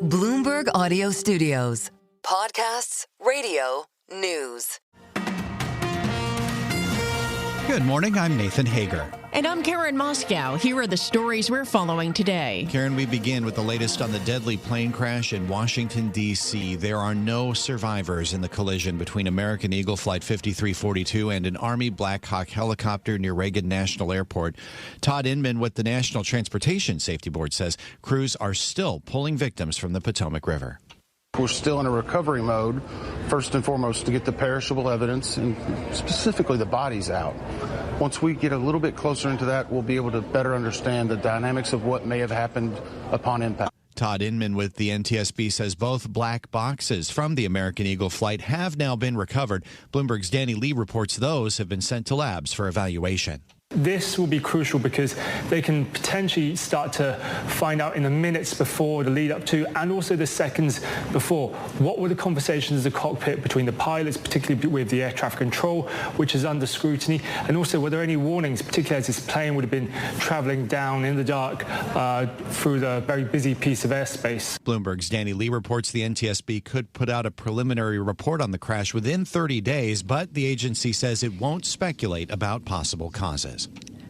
Bloomberg Audio Studios. Podcasts, radio, news. Good morning, I'm Nathan Hager. And I'm Karen Moscow. Here are the stories we're following today. Karen, we begin with the latest on the deadly plane crash in Washington, D.C. There are no survivors in the collision between American Eagle Flight 5342 and an Army Black Hawk helicopter near Reagan National Airport. Todd Inman with the National Transportation Safety Board says crews are still pulling victims from the Potomac River. We're still in a recovery mode, first and foremost, to get the perishable evidence and specifically the bodies out. Once we get a little bit closer into that, we'll be able to better understand the dynamics of what may have happened upon impact. Todd Inman with the NTSB says both black boxes from the American Eagle flight have now been recovered. Bloomberg's Danny Lee reports those have been sent to labs for evaluation. This will be crucial because they can potentially start to find out in the minutes before, the lead up to, and also the seconds before, what were the conversations in the cockpit between the pilots, particularly with the air traffic control, which is under scrutiny, and also were there any warnings, particularly as this plane would have been traveling down in the dark through the very busy piece of airspace. Bloomberg's Danny Lee reports the NTSB could put out a preliminary report on the crash within 30 days, but the agency says it won't speculate about possible causes.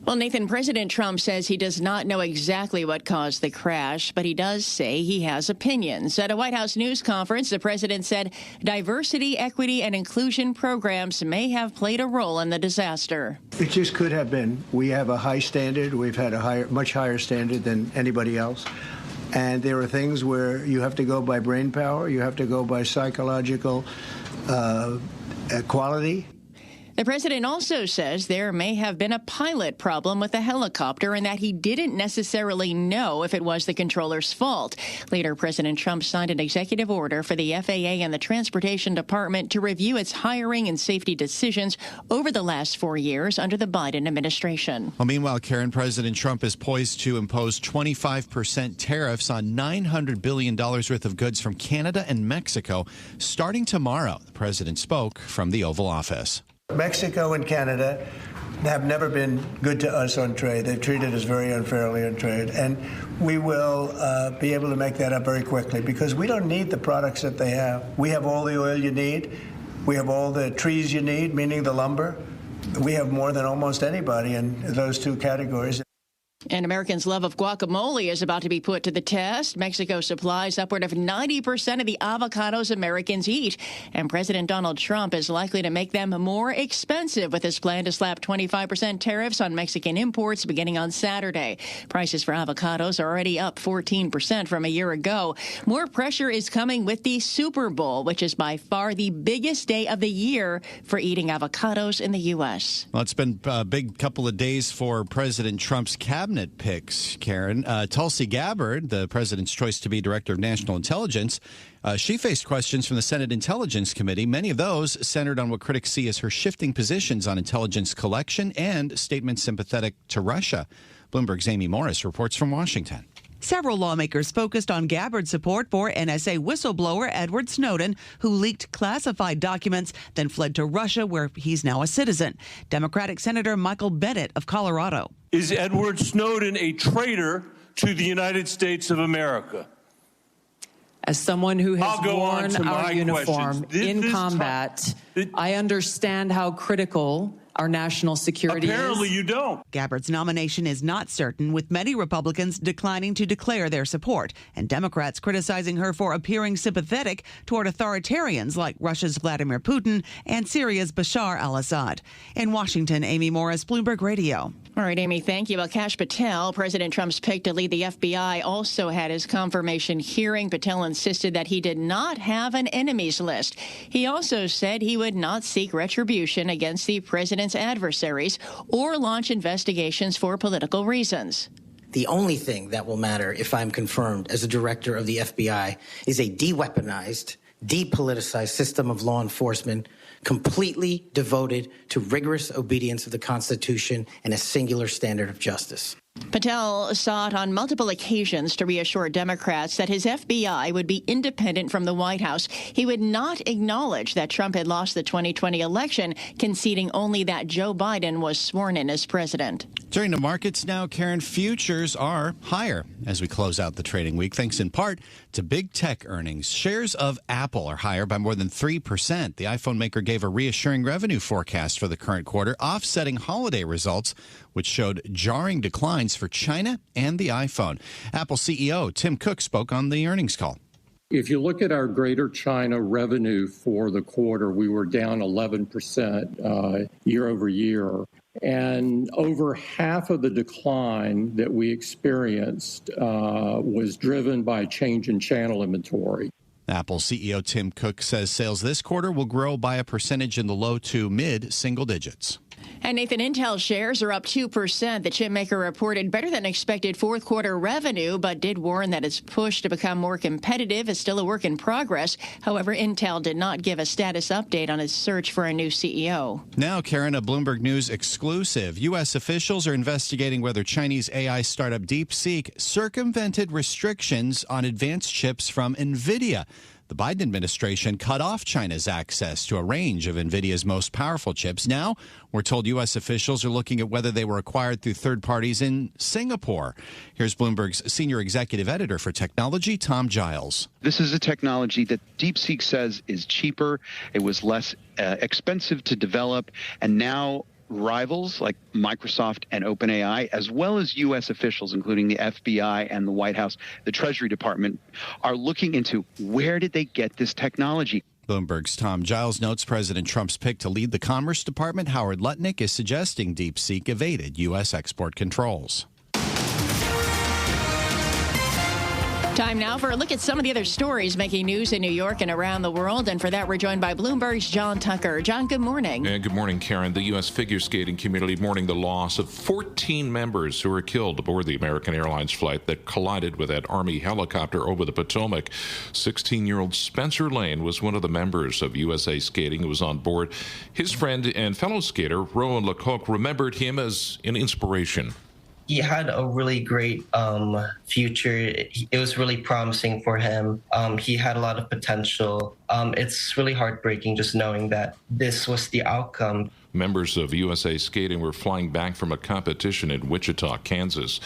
Well, Nathan, President Trump says he does not know exactly what caused the crash, but he does say he has opinions. At a White House news conference, the president said diversity, equity, and inclusion programs may have played a role in the disaster. It just could have been. We have a high standard. We've had a much higher standard than anybody else. And there are things where you have to go by brain power. You have to go by psychological quality. The president also says there may have been a pilot problem with the helicopter and that he didn't necessarily know if it was the controller's fault. Later, President Trump signed an executive order for the FAA and the Transportation Department to review its hiring and safety decisions over the last 4 years under the Biden administration. Well, meanwhile, Karen, President Trump is poised to impose 25% tariffs on $900 billion worth of goods from Canada and Mexico starting tomorrow. The president spoke from the Oval Office. Mexico and Canada have never been good to us on trade. They've treated us very unfairly on trade. And we will be able to make that up very quickly because we don't need the products that they have. We have all the oil you need. We have all the trees you need, meaning the lumber. We have more than almost anybody in those two categories. And Americans' love of guacamole is about to be put to the test. Mexico supplies upward of 90% of the avocados Americans eat. And President Donald Trump is likely to make them more expensive with his plan to slap 25% tariffs on Mexican imports beginning on Saturday. Prices for avocados are already up 14% from a year ago. More pressure is coming with the Super Bowl, which is by far the biggest day of the year for eating avocados in the U.S. Well, it's been a big couple of days for President Trump's cabinet picks, Karen. Tulsi Gabbard, the president's choice to be director of national intelligence, she faced questions from the Senate Intelligence Committee. Many of those centered on what critics see as her shifting positions on intelligence collection and statements sympathetic to Russia. Bloomberg's Amy Morris reports from Washington. Several lawmakers focused on Gabbard's support for NSA whistleblower Edward Snowden, who leaked classified documents, then fled to Russia, where he's now a citizen. Democratic Senator Michael Bennet of Colorado. Is Edward Snowden a traitor to the United States of America? As someone who has worn our uniform in combat, time, I understand how critical our national security Apparently is. you don't. Gabbard's nomination is not certain, with many Republicans declining to declare their support, and Democrats criticizing her for appearing sympathetic toward authoritarians like Russia's Vladimir Putin and Syria's Bashar al-Assad. In Washington, Amy Morris, Bloomberg Radio. All right, Amy, thank you. Well, Kash Patel, President Trump's pick to lead the FBI, also had his confirmation hearing. Patel insisted that he did not have an enemies list. He also said he would not seek retribution against the president's adversaries or launch investigations for political reasons. The only thing that will matter if I'm confirmed as a director of the FBI is a de-weaponized, depoliticized system of law enforcement completely devoted to rigorous obedience of the Constitution and a singular standard of justice. Patel sought on multiple occasions to reassure Democrats that his FBI would be independent from the White House. He would not acknowledge that Trump had lost the 2020 election, conceding only that Joe Biden was sworn in as president. Turning to markets now, Karen, futures are higher as we close out the trading week, thanks in part to big tech earnings. Shares of Apple are higher by more than 3%. The iPhone maker gave a reassuring revenue forecast for the current quarter, offsetting holiday results, which showed jarring declines for China and the iPhone. Apple CEO Tim Cook spoke on the earnings call. If you look at our Greater China revenue for the quarter, we were down 11% year over year. And over half of the decline that we experienced was driven by a change in channel inventory. Apple CEO Tim Cook says sales this quarter will grow by a percentage in the low to mid single digits. And Nathan, Intel shares are up 2%. The chip maker reported better than expected fourth quarter revenue, but did warn that its push to become more competitive is still a work in progress. However, Intel did not give a status update on its search for a new CEO. Now, Karen, a Bloomberg News exclusive. U.S. officials are investigating whether Chinese AI startup DeepSeek circumvented restrictions on advanced chips from NVIDIA. The Biden administration cut off China's access to a range of NVIDIA's most powerful chips. Now, we're told U.S. officials are looking at whether they were acquired through third parties in Singapore. Here's Bloomberg's senior executive editor for technology, Tom Giles. This is a technology that DeepSeek says is cheaper. It was less expensive to develop, and now rivals like Microsoft and OpenAI, as well as U.S. officials, including the FBI and the White House, the Treasury Department, are looking into where did they get this technology. Bloomberg's Tom Giles notes President Trump's pick to lead the Commerce Department, Howard Lutnick, is suggesting DeepSeek evaded U.S. export controls. Time now for a look at some of the other stories making news in New York and around the world. And for that, we're joined by Bloomberg's John Tucker. John, good morning. And good morning, Karen. The U.S. figure skating community mourning the loss of 14 members who were killed aboard the American Airlines flight that collided with that Army helicopter over the Potomac. 16-year-old Spencer Lane was one of the members of USA Skating who was on board. His friend and fellow skater, Rowan Lecoq, remembered him as an inspiration. He had a really great future. It was really promising for him. He had a lot of potential. It's really heartbreaking just knowing that this was the outcome. Members of USA Skating were flying back from a competition in Wichita, Kansas.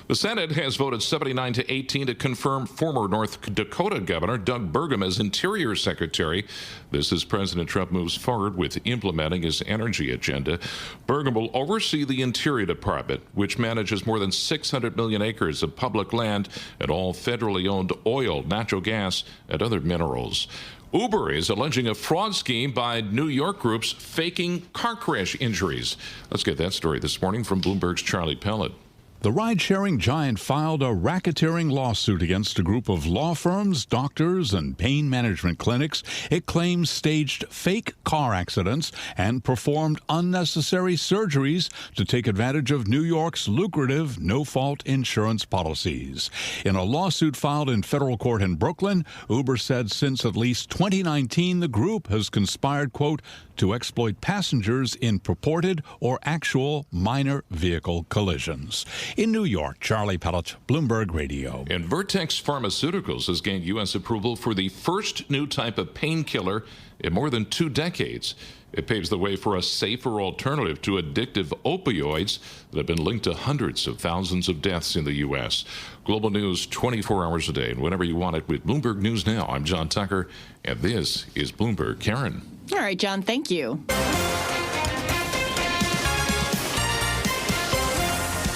The Senate has voted 79-18 to confirm former North Dakota Governor Doug Burgum as Interior Secretary. This as President Trump moves forward with implementing his energy agenda. Burgum will oversee the Interior Department, which manages more than 600 million acres of public land and all federally owned oil, natural gas, and other minerals. Uber is alleging a fraud scheme by New York groups faking car crash injuries. Let's get that story this morning from Bloomberg's Charlie Pellet. The ride-sharing giant filed a racketeering lawsuit against a group of law firms, doctors, and pain management clinics. It claims staged fake car accidents and performed unnecessary surgeries to take advantage of New York's lucrative no-fault insurance policies. In a lawsuit filed in federal court in Brooklyn, Uber said since at least 2019, the group has conspired, quote, to exploit passengers in purported or actual minor vehicle collisions. In New York, Charlie Pellet, Bloomberg Radio. And Vertex Pharmaceuticals has gained U.S. approval for the first new type of painkiller in more than 2 decades. It paves the way for a safer alternative to addictive opioids that have been linked to hundreds of thousands of deaths in the U.S. Global news 24 hours a day and whenever you want it with Bloomberg News Now. I'm John Tucker, and this is Bloomberg. Karen. All right, John, thank you.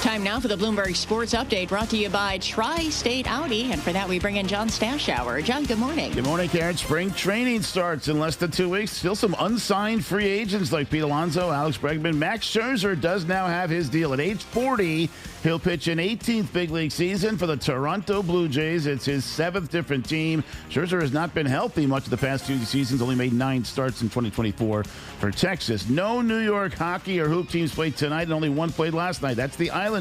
Time now for the Bloomberg Sports Update, brought to you by Tri-State Audi. And for that, we bring in John Stashower. John, good morning. Good morning, Karen. Spring training starts in less than 2 weeks. Still some unsigned free agents like Pete Alonso, Alex Bregman. Max Scherzer does now have his deal. At age 40, he'll pitch an 18th big league season for the Toronto Blue Jays. It's his 7th different team. Scherzer has not been healthy much of the past 2 seasons, only made 9 starts in 2024 for Texas. No New York hockey or hoop teams played tonight, and only one played last night. That's the Islanders.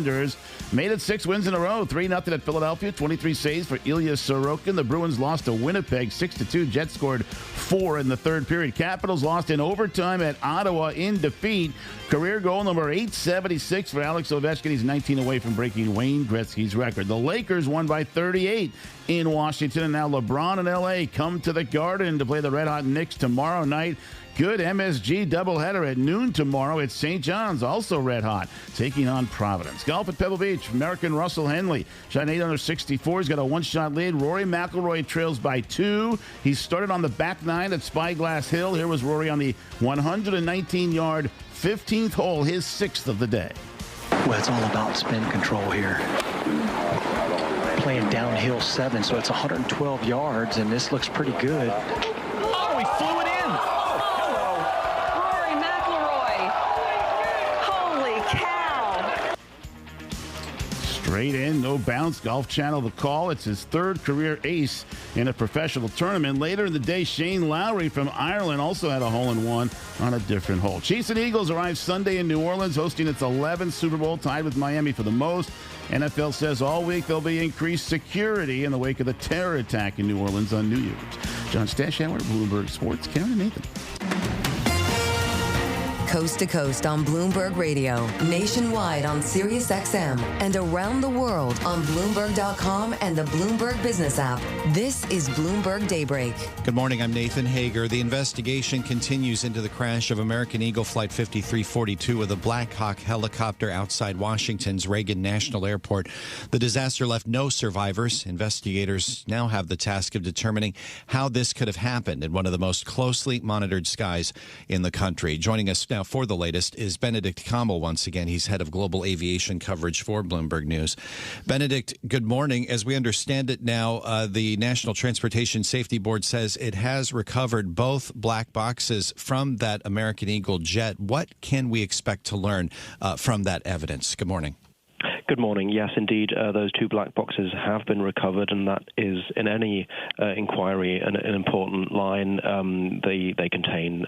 Made it 6 wins in a row. 3-0 at Philadelphia. 23 saves for Ilya Sorokin. The Bruins lost to Winnipeg 6-2. Jets scored 4 in the third period. Capitals lost in overtime at Ottawa in defeat. Career goal number 876 for Alex Ovechkin. He's 19 away from breaking Wayne Gretzky's record. The Lakers won by 38 in Washington. And now LeBron and L.A. come to the Garden to play the red-hot Knicks tomorrow night. Good MSG doubleheader at noon tomorrow at St. John's, also red hot, taking on Providence. Golf at Pebble Beach, American Russell Henley shot 8 under 64. He's got a one-shot lead. Rory McIlroy trails by 2. He started on the back 9 at Spyglass Hill. Here was Rory on the 119-yard 15th hole, his 6th of the day. Well, it's all about spin control here. Playing downhill 7, so it's 112 yards, and this looks pretty good. Oh, he flew it in. Rory McIlroy. Holy cow. Straight in, no bounce. Golf Channel the call. It's his 3rd career ace in a professional tournament. Later in the day, Shane Lowry from Ireland also had a hole-in-one on a different hole. Chiefs and Eagles arrive Sunday in New Orleans, hosting its 11th Super Bowl, tied with Miami for the most. NFL says all week there'll be increased security in the wake of the terror attack in New Orleans on New Year's. John Stashauer, Bloomberg Sports. Karen and Nathan. Coast to coast on Bloomberg Radio, nationwide on Sirius XM, and around the world on Bloomberg.com and the Bloomberg Business app. This is Bloomberg Daybreak. Good morning, I'm Nathan Hager. The investigation continues into the crash of American Eagle Flight 5342 with a Black Hawk helicopter outside Washington's Reagan National Airport. The disaster left no survivors. Investigators now have the task of determining how this could have happened in one of the most closely monitored skies in the country. Joining us now for the latest is Benedict Kamal once again. He's head of global aviation coverage for Bloomberg News. Benedict, good morning. As we understand it now, the National Transportation Safety Board says it has recovered both black boxes from that American Eagle jet. What can we expect to learn from that evidence? Good morning. Good morning. Yes, indeed, those 2 black boxes have been recovered, and that is, in any inquiry, an important line. They contain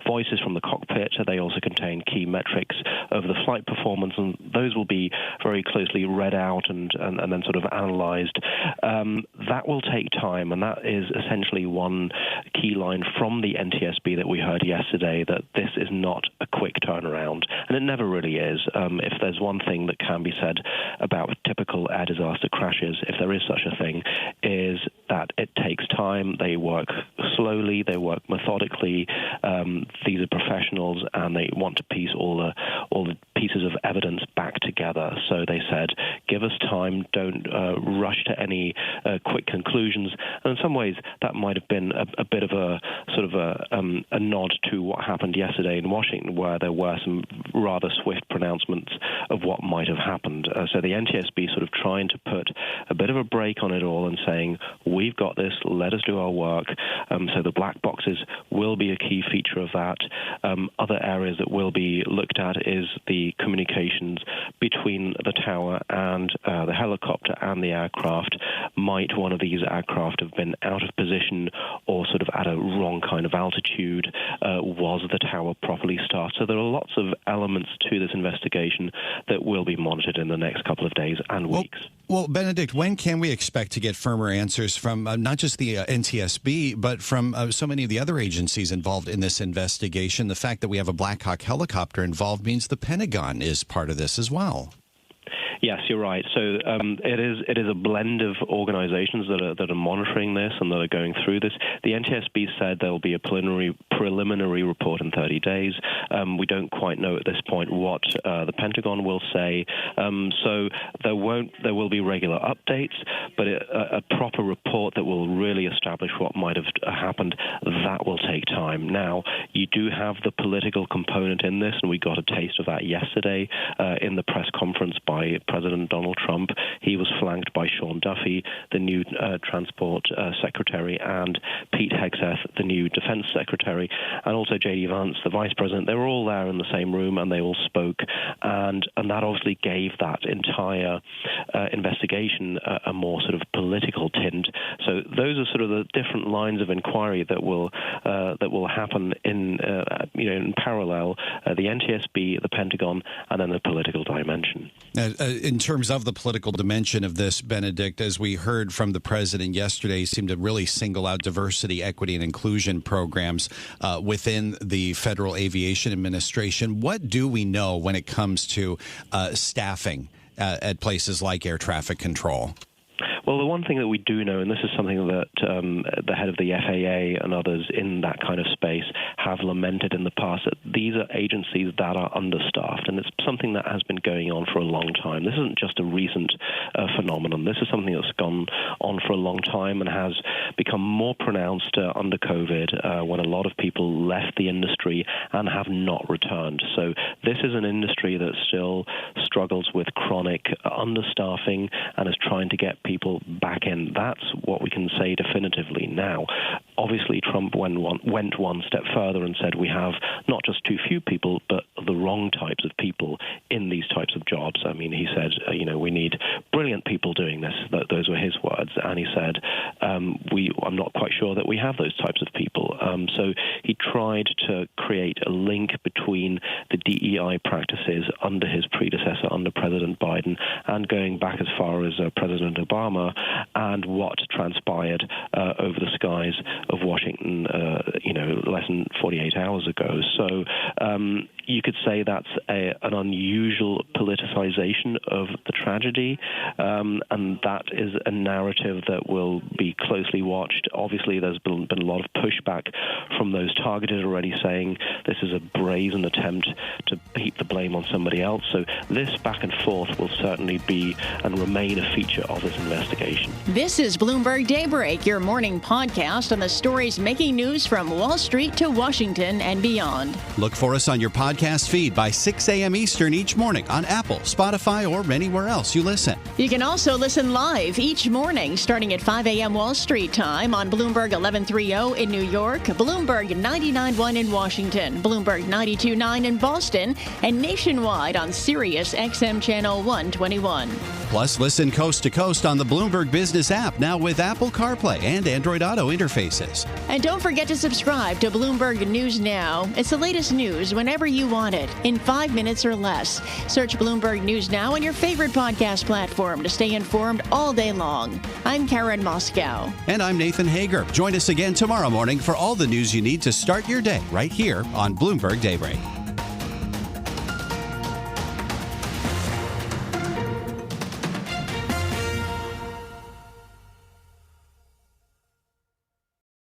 voices from the cockpit. They also contain key metrics of the flight performance, and those will be very closely read out and then sort of analyzed. That will take time, and that is essentially one key line from the NTSB that we heard yesterday, that this is not a quick turnaround, and it never really is. If there's one thing that can be said about typical air disaster crashes, if there is such a thing, is that it takes time. They work slowly, they work methodically. These are professionals, and they want to piece all the pieces of evidence back together. So they said, give us time, don't rush to any quick conclusions. And in some ways, that might have been a bit of a sort of a nod to what happened yesterday in Washington, where there were some rather swift pronouncements of what might have happened. So the NTSB sort of trying to put a bit of a break on it all and saying, we've got this, let us do our work. So the black boxes will be a key feature of that. Other areas that will be looked at is the communications between the tower and the helicopter and the aircraft. Might one of these aircraft have been out of position or sort of at a wrong kind of altitude? Was the tower properly started? So there are lots of elements to this investigation that will be monitored in the next couple of days and weeks. Well, Benedict, when can we expect to get firmer answers from not just the NTSB, but from so many of the other agencies involved in this investigation? The fact that we have a Black Hawk helicopter involved means the Pentagon is part of this as well. Yes, you're right. So it is a blend of organizations that are monitoring this and that are going through this. The NTSB said there will be a preliminary report in 30 days. We don't quite know at this point what the Pentagon will say. So there will be regular updates, but a proper report that will really establish what might have happened, that will take time. Now, you do have the political component in this, and we got a taste of that yesterday in the press conference by President Donald Trump. He was flanked by Sean Duffy, the new Transport Secretary, and Pete Hegseth, the new Defense Secretary, and also J.D. Vance, the Vice President. They were all there in the same room, and they all spoke, and that obviously gave that entire investigation a more sort of political tint. So those are sort of the different lines of inquiry that will happen in parallel: the NTSB, the Pentagon, and then the political dimension. In terms of the political dimension of this, Benedict, as we heard from the president yesterday, he seemed to really single out diversity, equity, and inclusion programs within the Federal Aviation Administration. What do we know when it comes to staffing at places like air traffic control? Well, the one thing that we do know, and this is something that the head of the FAA and others in that kind of space have lamented in the past, that these are agencies that are understaffed, and it's something that has been going on for a long time. This isn't just a recent phenomenon. This is something that's gone on for a long time and has become more pronounced under COVID when a lot of people left the industry and have not returned. So this is an industry that still struggles with chronic understaffing and is trying to get people back in. That's what we can say definitively now. Obviously, Trump went one step further and said we have not just too few people, but the wrong types of people in these types of jobs. I mean, he said, we need brilliant people doing this. Those were his words. And he said, I'm not quite sure that we have those types of people. So he tried to create a link between the DEI practices under his predecessor, under President Biden, and going back as far as President Obama, and what transpired over the skies of Washington, less than 48 hours ago. So you could say that's an unusual politicization of the tragedy, and that is a narrative that will be closely watched. Obviously, there's been a lot of pushback from those targeted already, saying this is a brazen attempt to heap the blame on somebody else. So this back and forth will certainly be and remain a feature of this investigation. This is Bloomberg Daybreak, your morning podcast on the stories making news from Wall Street to Washington and beyond. Look for us on your podcast feed by 6 a.m. Eastern each morning on Apple, Spotify, or anywhere else you listen. You can also listen live each morning starting at 5 a.m. Wall Street time on Bloomberg 1130 in New York, Bloomberg 99.1 in Washington, Bloomberg 92.9 in Boston, and nationwide on Sirius XM Channel 121. Plus, listen coast to coast on the Bloomberg Business app, now with Apple CarPlay and Android Auto interfaces. And don't forget to subscribe to Bloomberg News Now. It's the latest news whenever you want it, in 5 minutes or less. Search Bloomberg News Now on your favorite podcast platform to stay informed all day long. I'm Karen Moscow. And I'm Nathan Hager. Join us again tomorrow morning for all the news you need to start your day right here on Bloomberg Daybreak.